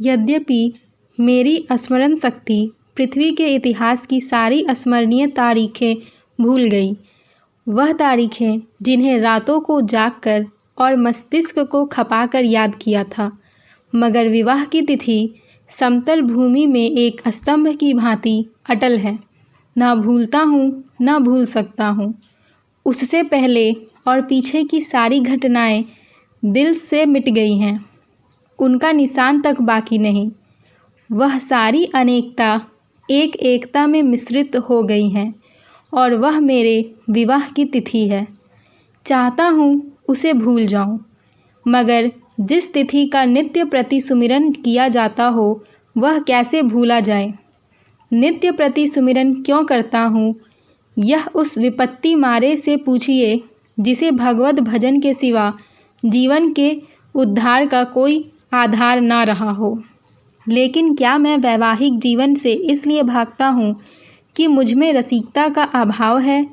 यद्यपि मेरी स्मरण शक्ति पृथ्वी के इतिहास की सारी स्मरणीय तारीखें भूल गई, वह तारीखें जिन्हें रातों को जागकर और मस्तिष्क को खपाकर याद किया था, मगर विवाह की तिथि समतल भूमि में एक स्तंभ की भांति अटल है। ना भूलता हूँ, ना भूल सकता हूँ। उससे पहले और पीछे की सारी घटनाएं दिल से मिट गई हैं, उनका निशान तक बाकी नहीं। वह सारी अनेकता एक एकता में मिश्रित हो गई हैं और वह मेरे विवाह की तिथि है। चाहता हूँ उसे भूल जाऊँ, मगर जिस तिथि का नित्य प्रति सुमिरन किया जाता हो वह कैसे भूला जाए। नित्य प्रति सुमिरन क्यों करता हूँ, यह उस विपत्ति मारे से पूछिए जिसे भगवत भजन के सिवा जीवन के उद्धार का कोई आधार ना रहा हो। लेकिन क्या मैं वैवाहिक जीवन से इसलिए भागता हूँ कि मुझमें रसिकता का अभाव है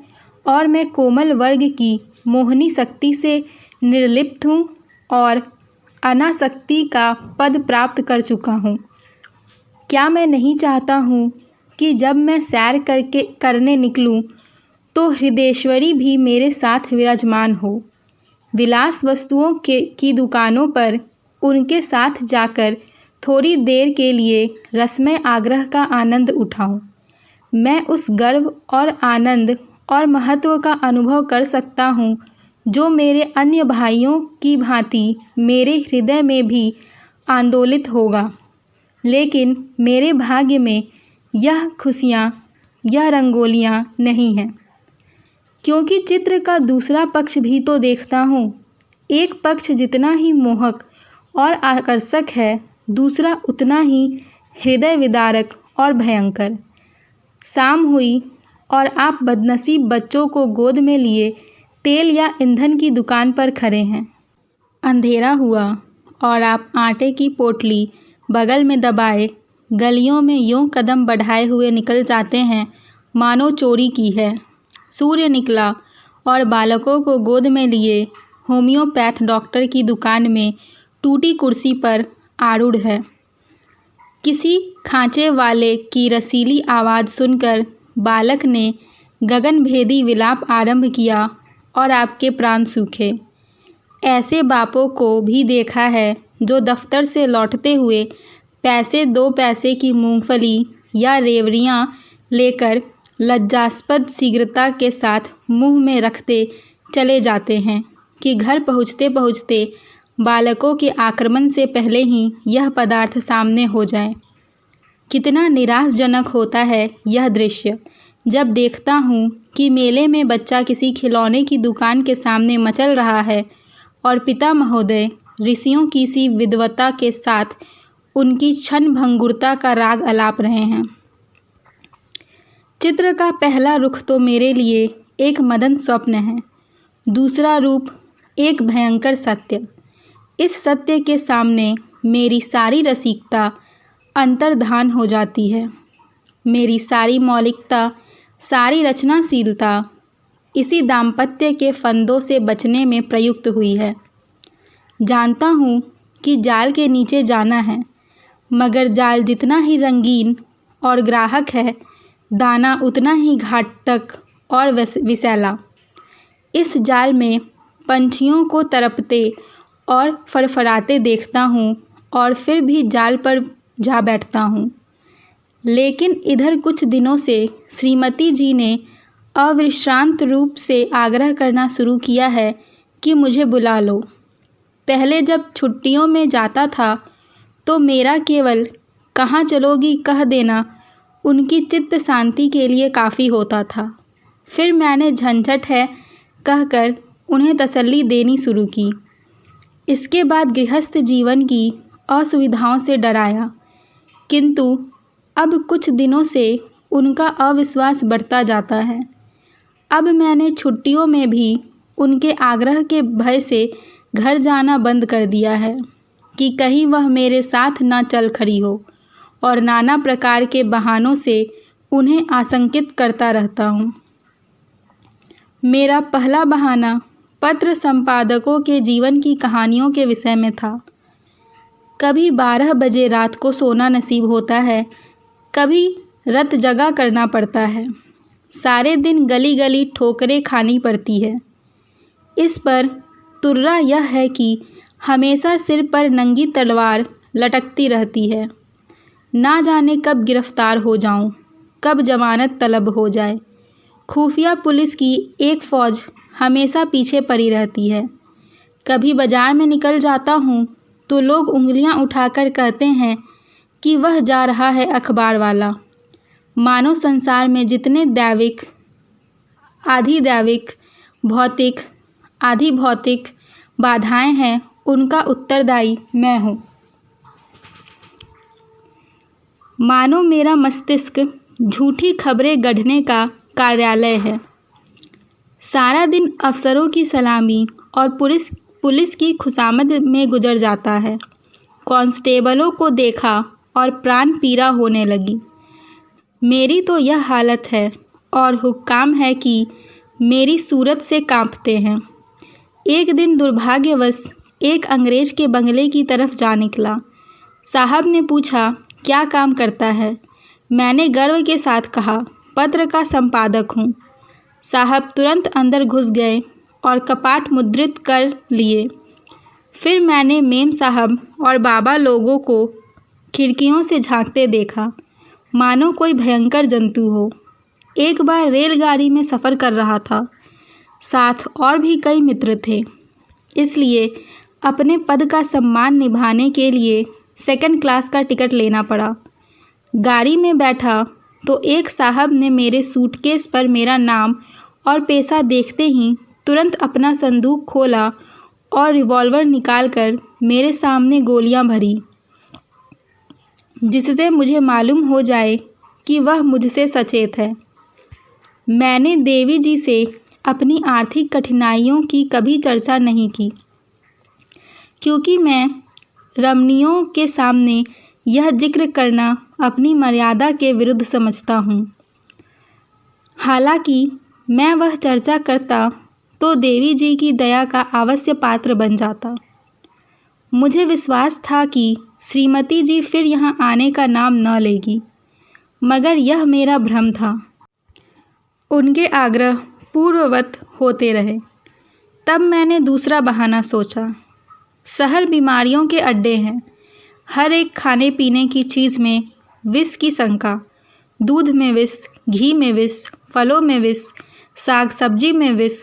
और मैं कोमल वर्ग की मोहनी शक्ति से निर्लिप्त हूँ और अनासक्ति का पद प्राप्त कर चुका हूँ। क्या मैं नहीं चाहता हूँ कि जब मैं सैर करने निकलूँ तो हृदयेश्वरी भी मेरे साथ विराजमान हो। विलास वस्तुओं की दुकानों पर उनके साथ जाकर थोड़ी देर के लिए रसमय आग्रह का आनंद उठाऊं। मैं उस गर्व और आनंद और महत्व का अनुभव कर सकता हूँ जो मेरे अन्य भाइयों की भांति मेरे हृदय में भी आंदोलित होगा। लेकिन मेरे भाग्य में यह खुशियाँ, यह रंगोलियाँ नहीं हैं, क्योंकि चित्र का दूसरा पक्ष भी तो देखता हूँ। एक पक्ष जितना ही मोहक और आकर्षक है, दूसरा उतना ही हृदय विदारक और भयंकर। शाम हुई और आप बदनसीब बच्चों को गोद में लिए तेल या ईंधन की दुकान पर खड़े हैं। अंधेरा हुआ और आप आटे की पोटली बगल में दबाए गलियों में यूं कदम बढ़ाए हुए निकल जाते हैं मानो चोरी की है। सूर्य निकला और बालकों को गोद में लिए होम्योपैथ डॉक्टर की दुकान में टूटी कुर्सी पर आरूढ़ है। किसी खांचे वाले की रसीली आवाज़ सुनकर बालक ने गगनभेदी विलाप आरंभ किया और आपके प्राण सूखे। ऐसे बापों को भी देखा है जो दफ्तर से लौटते हुए पैसे 2 पैसे की मूंगफली या रेवड़ियाँ लेकर लज्जास्पद शीघ्रता के साथ मुंह में रखते चले जाते हैं कि घर पहुँचते पहुँचते बालकों के आक्रमण से पहले ही यह पदार्थ सामने हो जाए। कितना निराशजनक होता है यह दृश्य जब देखता हूँ कि मेले में बच्चा किसी खिलौने की दुकान के सामने मचल रहा है और पिता महोदय ऋषियों की सी विद्वता के साथ उनकी क्षण भंगुरता का राग अलाप रहे हैं। चित्र का पहला रुख तो मेरे लिए एक मदन स्वप्न है, दूसरा रूप एक भयंकर सत्य। इस सत्य के सामने मेरी सारी रसिकता अंतर्धान हो जाती है। मेरी सारी मौलिकता, सारी रचनाशीलता इसी दाम्पत्य के फंदों से बचने में प्रयुक्त हुई है। जानता हूँ कि जाल के नीचे जाना है, मगर जाल जितना ही रंगीन और ग्राहक है, दाना उतना ही घातक और विषैला। इस जाल में पंछियों को तड़पते और फड़फड़ाते देखता हूँ और फिर भी जाल पर जा बैठता हूँ। लेकिन इधर कुछ दिनों से श्रीमती जी ने अविश्रांत रूप से आग्रह करना शुरू किया है कि मुझे बुला लो। पहले जब छुट्टियों में जाता था तो मेरा केवल कहाँ चलोगी कह देना उनकी चित्त शांति के लिए काफ़ी होता था। फिर मैंने झंझट है कहकर उन्हें तसल्ली देनी शुरू की। इसके बाद गृहस्थ जीवन की असुविधाओं से डराया, किंतु अब कुछ दिनों से उनका अविश्वास बढ़ता जाता है। अब मैंने छुट्टियों में भी उनके आग्रह के भय से घर जाना बंद कर दिया है कि कहीं वह मेरे साथ ना चल खड़ी हो, और नाना प्रकार के बहानों से उन्हें आशंकित करता रहता हूँ। मेरा पहला बहाना पत्र संपादकों के जीवन की कहानियों के विषय में था। कभी 12 बजे रात को सोना नसीब होता है, कभी रात जगा करना पड़ता है। सारे दिन गली गली ठोकरें खानी पड़ती है। इस पर तुर्रा यह है कि हमेशा सिर पर नंगी तलवार लटकती रहती है। ना जाने कब गिरफ्तार हो जाऊं, कब जमानत तलब हो जाए। खुफिया पुलिस की एक फ़ौज हमेशा पीछे पड़ी रहती है। कभी बाज़ार में निकल जाता हूँ तो लोग उंगलियां उठाकर कहते हैं कि वह जा रहा है अखबार वाला। मानव संसार में जितने दैविक, आधि दैविक, भौतिक, आधि भौतिक बाधाएं हैं, उनका उत्तरदायी मैं हूँ। मानो मेरा मस्तिष्क झूठी खबरें गढ़ने का कार्यालय है। सारा दिन अफसरों की सलामी और पुलिस की खुशामद में गुजर जाता है। कांस्टेबलों को देखा और प्राण पीड़ा होने लगी। मेरी तो यह हालत है और हुक्काम है कि मेरी सूरत से कांपते हैं। एक दिन दुर्भाग्यवश एक अंग्रेज के बंगले की तरफ जा निकला। साहब ने पूछा, क्या काम करता है? मैंने गर्व के साथ कहा, पत्र का संपादक हूँ। साहब तुरंत अंदर घुस गए और कपाट मुद्रित कर लिए। फिर मैंने मेम साहब और बाबा लोगों को खिड़कियों से झांकते देखा, मानो कोई भयंकर जंतु हो। एक बार रेलगाड़ी में सफ़र कर रहा था, साथ और भी कई मित्र थे, इसलिए अपने पद का सम्मान निभाने के लिए सेकंड क्लास का टिकट लेना पड़ा। गाड़ी में बैठा तो एक साहब ने मेरे सूटकेस पर मेरा नाम और पेशा देखते ही तुरंत अपना संदूक खोला और रिवॉल्वर निकालकर मेरे सामने गोलियां भरी, जिससे मुझे मालूम हो जाए कि वह मुझसे सचेत है। मैंने देवी जी से अपनी आर्थिक कठिनाइयों की कभी चर्चा नहीं की, क्योंकि मैं रमणियों के सामने यह जिक्र करना अपनी मर्यादा के विरुद्ध समझता हूँ। हालांकि मैं वह चर्चा करता तो देवी जी की दया का अवश्य पात्र बन जाता। मुझे विश्वास था कि श्रीमती जी फिर यहाँ आने का नाम न लेगी, मगर यह मेरा भ्रम था। उनके आग्रह पूर्ववत होते रहे। तब मैंने दूसरा बहाना सोचा। शहर बीमारियों के अड्डे हैं। हर एक खाने पीने की चीज़ में विष की शंका। दूध में विष, घी में विष, फलों में विष, साग सब्जी में विष,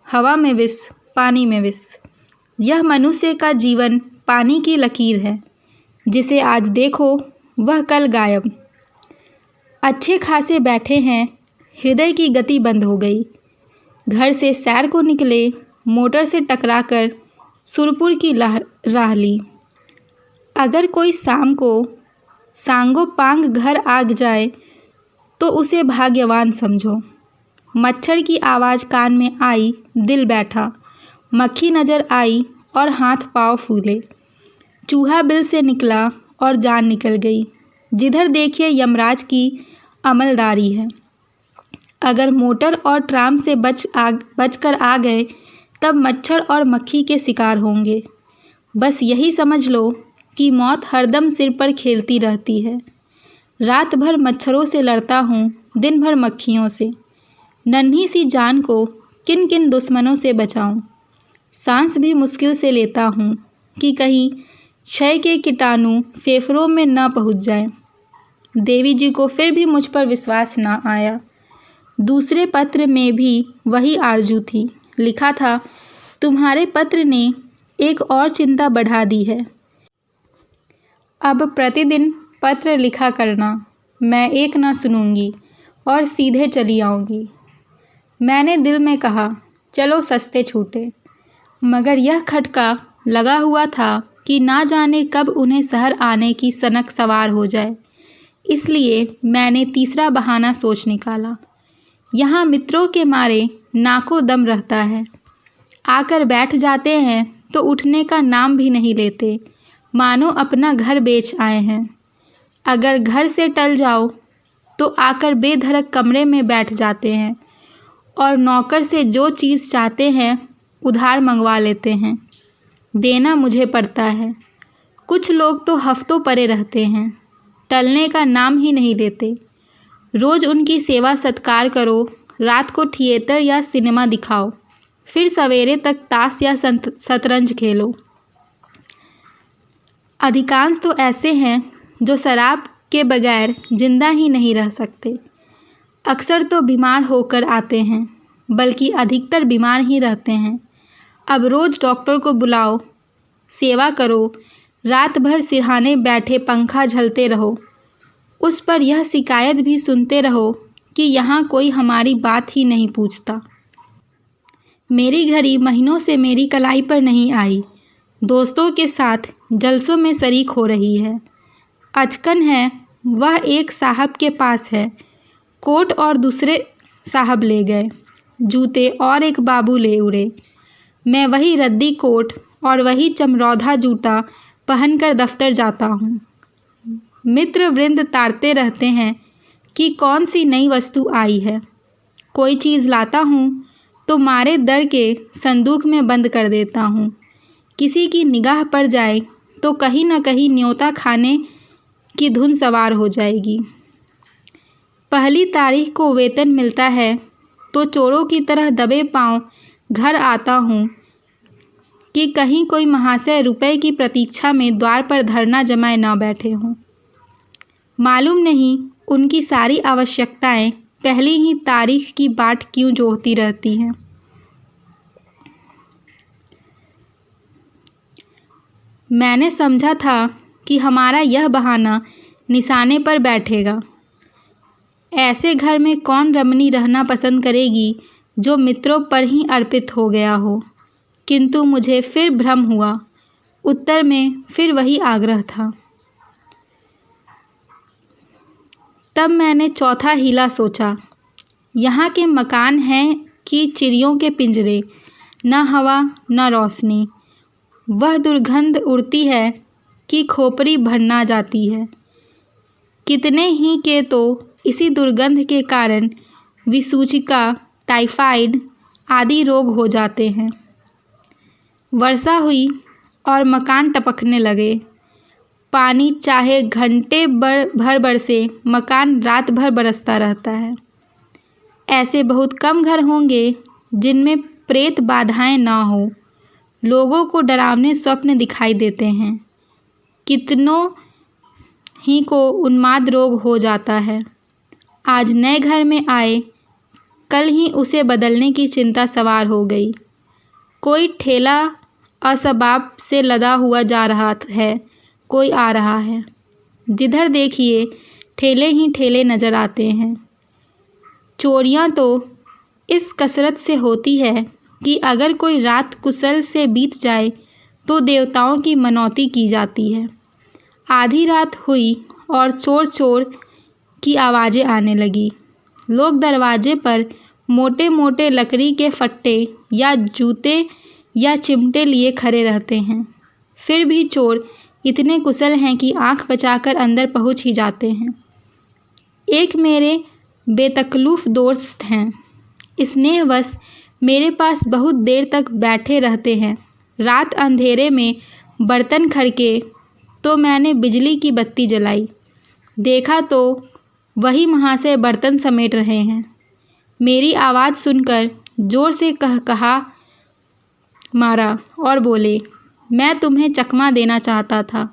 हवा में विष, पानी में विष। यह मनुष्य का जीवन पानी की लकीर है, जिसे आज देखो वह कल गायब। अच्छे खासे बैठे हैं, हृदय की गति बंद हो गई। घर से सैर को निकले, मोटर से टकराकर सुरपुर की राह ली। अगर कोई शाम को सांगो पांग घर आ जाए तो उसे भाग्यवान समझो। मच्छर की आवाज़ कान में आई, दिल बैठा। मक्खी नज़र आई और हाथ पाँव फूले। चूहा बिल से निकला और जान निकल गई। जिधर देखिए यमराज की अमलदारी है। अगर मोटर और ट्राम से बचकर आ गए तब मच्छर और मक्खी के शिकार होंगे। बस यही समझ लो कि मौत हरदम सिर पर खेलती रहती है। रात भर मच्छरों से लड़ता हूँ, दिन भर मक्खियों से। नन्ही सी जान को किन किन दुश्मनों से बचाऊं। सांस भी मुश्किल से लेता हूँ कि कहीं क्षय के कीटाणु फेफड़ों में न पहुँच जाएं। देवी जी को फिर भी मुझ पर विश्वास न आया। दूसरे पत्र में भी वही आरजू थी। लिखा था, तुम्हारे पत्र ने एक और चिंता बढ़ा दी है। अब प्रतिदिन पत्र लिखा करना। मैं एक ना सुनूंगी और सीधे चली आऊँगी। मैंने दिल में कहा, चलो सस्ते छूटे। मगर यह खटका लगा हुआ था कि ना जाने कब उन्हें शहर आने की सनक सवार हो जाए। इसलिए मैंने तीसरा बहाना सोच निकाला। यहाँ मित्रों के मारे नाको दम रहता है। आकर बैठ जाते हैं तो उठने का नाम भी नहीं लेते, मानो अपना घर बेच आए हैं। अगर घर से टल जाओ तो आकर बेधड़क कमरे में बैठ जाते हैं और नौकर से जो चीज़ चाहते हैं उधार मंगवा लेते हैं। देना मुझे पड़ता है। कुछ लोग तो हफ्तों परे रहते हैं, टलने का नाम ही नहीं लेते। रोज़ उनकी सेवा सत्कार करो, रात को थिएटर या सिनेमा दिखाओ, फिर सवेरे तक ताश या शतरंज खेलो। अधिकांश तो ऐसे हैं जो शराब के बगैर जिंदा ही नहीं रह सकते। अक्सर तो बीमार होकर आते हैं, बल्कि अधिकतर बीमार ही रहते हैं। अब रोज़ डॉक्टर को बुलाओ, सेवा करो, रात भर सिरहाने बैठे पंखा झलते रहो, उस पर यह शिकायत भी सुनते रहो कि यहाँ कोई हमारी बात ही नहीं पूछता। मेरी घड़ी महीनों से मेरी कलाई पर नहीं आई, दोस्तों के साथ जलसों में शरीक हो रही है। अचकन है वह एक साहब के पास है, कोट और दूसरे साहब ले गए, जूते और एक बाबू ले उड़े। मैं वही रद्दी कोट और वही चमरौधा जूता पहनकर दफ्तर जाता हूँ। मित्र वृंद ताड़ते रहते हैं कि कौन सी नई वस्तु आई है। कोई चीज़ लाता हूँ तो मारे डर के संदूक में बंद कर देता हूँ। किसी की निगाह पड़ जाए तो कहीं न कहीं न्योता खाने की धुन सवार हो जाएगी। पहली तारीख को वेतन मिलता है तो चोरों की तरह दबे पांव घर आता हूँ कि कहीं कोई महाशय रुपए की प्रतीक्षा में द्वार पर धरना जमाए न बैठे हों। मालूम नहीं उनकी सारी आवश्यकताएं पहली ही तारीख की बाट क्यों जोहती रहती हैं। मैंने समझा था कि हमारा यह बहाना निशाने पर बैठेगा। ऐसे घर में कौन रमणी रहना पसंद करेगी जो मित्रों पर ही अर्पित हो गया हो। किंतु मुझे फिर भ्रम हुआ। उत्तर में फिर वही आग्रह था। तब मैंने चौथा हीला सोचा। यहाँ के मकान हैं कि चिड़ियों के पिंजरे, न हवा न रोशनी। वह दुर्गंध उड़ती है कि खोपड़ी भरना जाती है। कितने ही के तो इसी दुर्गंध के कारण विसूचिका, टाइफाइड आदि रोग हो जाते हैं। वर्षा हुई और मकान टपकने लगे। पानी चाहे घंटे भर बरसे, मकान रात भर बरसता रहता है। ऐसे बहुत कम घर होंगे जिनमें प्रेत बाधाएं ना हो। लोगों को डरावने स्वप्न दिखाई देते हैं। कितनों ही को उन्माद रोग हो जाता है। आज नए घर में आए, कल ही उसे बदलने की चिंता सवार हो गई। कोई ठेला असबाब से लदा हुआ जा रहा है, कोई आ रहा है। जिधर देखिए ठेले ही ठेले नज़र आते हैं। चोरियां तो इस कसरत से होती है कि अगर कोई रात कुशल से बीत जाए तो देवताओं की मनौती की जाती है। आधी रात हुई और चोर चोर की आवाज़ें आने लगी। लोग दरवाजे पर मोटे मोटे लकड़ी के फट्टे या जूते या चिमटे लिए खड़े रहते हैं। फिर भी चोर इतने कुशल हैं कि आंख बचाकर अंदर पहुंच ही जाते हैं। एक मेरे बेतकल्लुफ़ दोस्त हैं। स्नेहवश मेरे पास बहुत देर तक बैठे रहते हैं। रात अंधेरे में बर्तन खड़के तो मैंने बिजली की बत्ती जलाई। देखा तो वही महाशय बर्तन समेट रहे हैं। मेरी आवाज़ सुनकर जोर से कहा मारा और बोले, मैं तुम्हें चकमा देना चाहता था।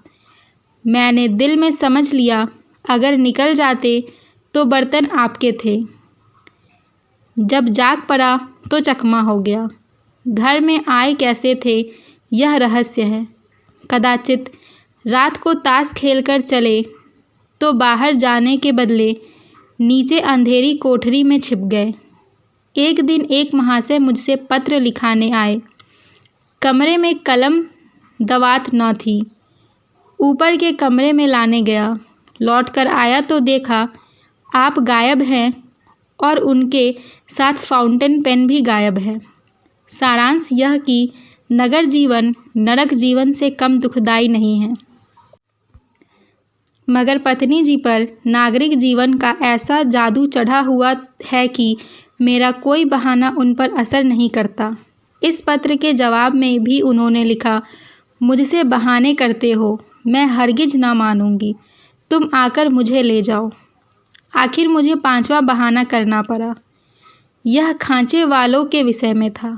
मैंने दिल में समझ लिया अगर निकल जाते तो बर्तन आपके थे। जब जाग पड़ा तो चकमा हो गया। घर में आए कैसे थे यह रहस्य है। कदाचित रात को ताश खेलकर चले तो बाहर जाने के बदले नीचे अंधेरी कोठरी में छिप गए। एक दिन एक महाशय मुझसे पत्र लिखाने आए। कमरे में कलम दवात न थी। ऊपर के कमरे में लाने गया। लौटकर आया तो देखा आप गायब हैं और उनके साथ फाउंटेन पेन भी गायब है। सारांश यह कि नगर जीवन नरक जीवन से कम दुखदाई नहीं है, मगर पत्नी जी पर नागरिक जीवन का ऐसा जादू चढ़ा हुआ है कि मेरा कोई बहाना उन पर असर नहीं करता। इस पत्र के जवाब में भी उन्होंने लिखा, मुझसे बहाने करते हो, मैं हरगिज ना मानूंगी। तुम आकर मुझे ले जाओ। आखिर मुझे 5वां बहाना करना पड़ा। यह खांचे वालों के विषय में था।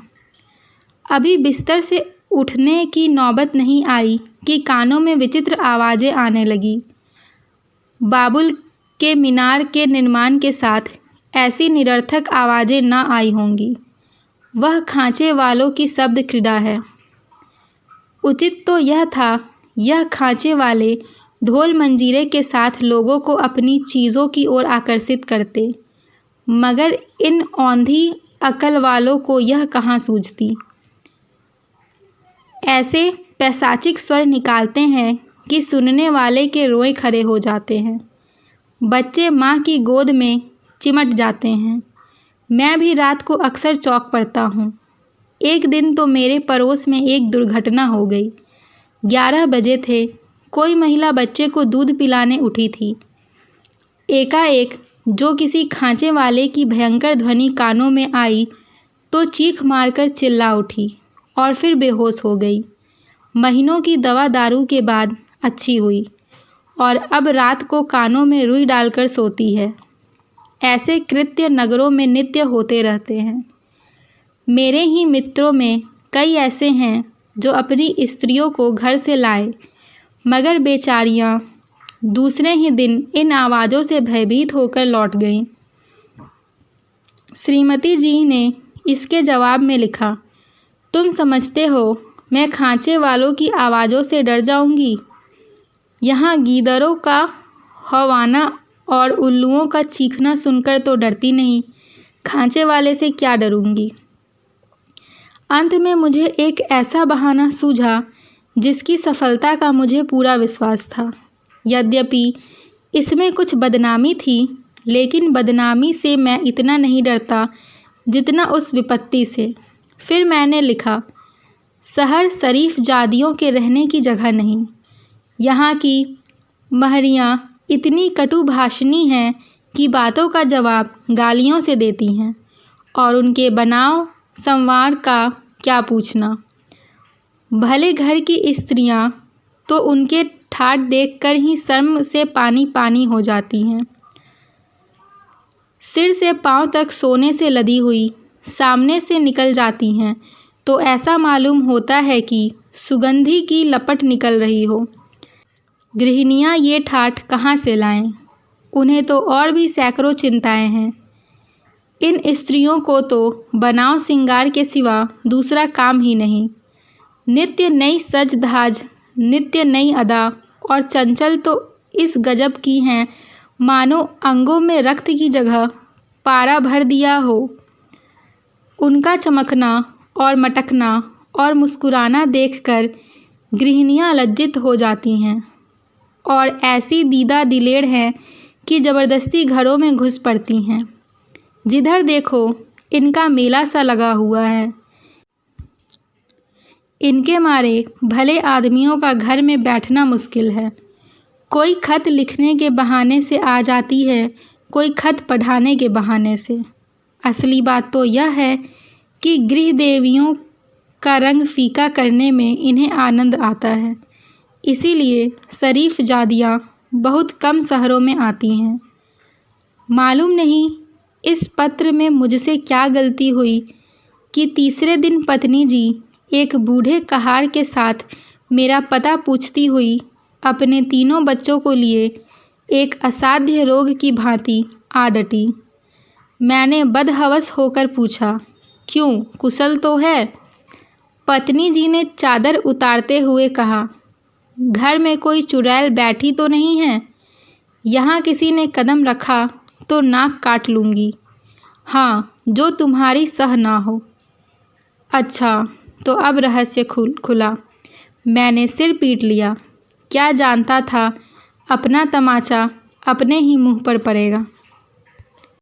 अभी बिस्तर से उठने की नौबत नहीं आई कि कानों में विचित्र आवाज़ें आने लगी। बाबुल के मीनार के निर्माण के साथ ऐसी निरर्थक आवाज़ें न आई होंगी। वह खांचे वालों की शब्द क्रीड़ा है। उचित तो यह था, यह खांचे वाले ढोल मंजीरे के साथ लोगों को अपनी चीज़ों की ओर आकर्षित करते, मगर इन औंधी अकल वालों को यह कहाँ सूझती। ऐसे पैशाचिक स्वर निकालते हैं कि सुनने वाले के रोए खड़े हो जाते हैं। बच्चे माँ की गोद में चिमट जाते हैं। मैं भी रात को अक्सर चौंक पड़ता हूँ। एक दिन तो मेरे पड़ोस में एक दुर्घटना हो गई। 11 बजे थे। कोई महिला बच्चे को दूध पिलाने उठी थी। एकाएक जो किसी खांचे वाले की भयंकर ध्वनि कानों में आई तो चीख मारकर चिल्ला उठी और फिर बेहोश हो गई। महीनों की दवा दारू के बाद अच्छी हुई और अब रात को कानों में रुई डालकर सोती है। ऐसे कृत्य नगरों में नित्य होते रहते हैं। मेरे ही मित्रों में कई ऐसे हैं जो अपनी स्त्रियों को घर से लाए, मगर बेचारियां दूसरे ही दिन इन आवाज़ों से भयभीत होकर लौट गईं। श्रीमती जी ने इसके जवाब में लिखा, तुम समझते हो मैं खांचे वालों की आवाज़ों से डर जाऊंगी? यहाँ गीदड़ों का हौवाना और उल्लुओं का चीखना सुनकर तो डरती नहीं, खांचे वाले से क्या डरूंगी। अंत में मुझे एक ऐसा बहाना सूझा जिसकी सफलता का मुझे पूरा विश्वास था। यद्यपि इसमें कुछ बदनामी थी, लेकिन बदनामी से मैं इतना नहीं डरता जितना उस विपत्ति से। फिर मैंने लिखा, शहर शरीफ जादियों के रहने की जगह नहीं। यहाँ की महरियाँ इतनी कटुभाषिणी हैं कि बातों का जवाब गालियों से देती हैं, और उनके बनाव संवार का क्या पूछना। भले घर की स्त्रियाँ तो उनके ठाट देखकर ही शर्म से पानी पानी हो जाती हैं। सिर से पांव तक सोने से लदी हुई सामने से निकल जाती हैं तो ऐसा मालूम होता है कि सुगंधी की लपट निकल रही हो। गृहिणियाँ ये ठाठ कहाँ से लाएं? उन्हें तो और भी सैकड़ों चिंताएं हैं। इन स्त्रियों को तो बनाव सिंगार के सिवा दूसरा काम ही नहीं। नित्य नई सज धाज, नित्य नई अदा, और चंचल तो इस गजब की हैं मानो अंगों में रक्त की जगह पारा भर दिया हो। उनका चमकना और मटकना और मुस्कुराना देखकर गृहिणियाँ लज्जित हो जाती हैं और ऐसी दीदा दिलेर हैं कि ज़बरदस्ती घरों में घुस पड़ती हैं। जिधर देखो इनका मेला सा लगा हुआ है। इनके मारे भले आदमियों का घर में बैठना मुश्किल है। कोई खत लिखने के बहाने से आ जाती है, कोई खत पढ़ाने के बहाने से। असली बात तो यह है कि गृह देवियों का रंग फीका करने में इन्हें आनंद आता है। इसीलिए शरीफ जादियाँ बहुत कम शहरों में आती हैं। मालूम नहीं इस पत्र में मुझसे क्या गलती हुई कि तीसरे दिन पत्नी जी एक बूढ़े कहार के साथ मेरा पता पूछती हुई अपने 3 बच्चों को लिए एक असाध्य रोग की भांति आ डटी। मैंने बदहवस होकर पूछा, क्यों, कुशल तो है? पत्नी जी ने चादर उतारते हुए कहा, घर में कोई चुड़ैल बैठी तो नहीं है? यहाँ किसी ने कदम रखा तो नाक काट लूँगी। हाँ, जो तुम्हारी सह ना हो। अच्छा, तो अब रहस्य खुला। मैंने सिर पीट लिया। क्या जानता था अपना तमाचा अपने ही मुंह पर पड़ेगा।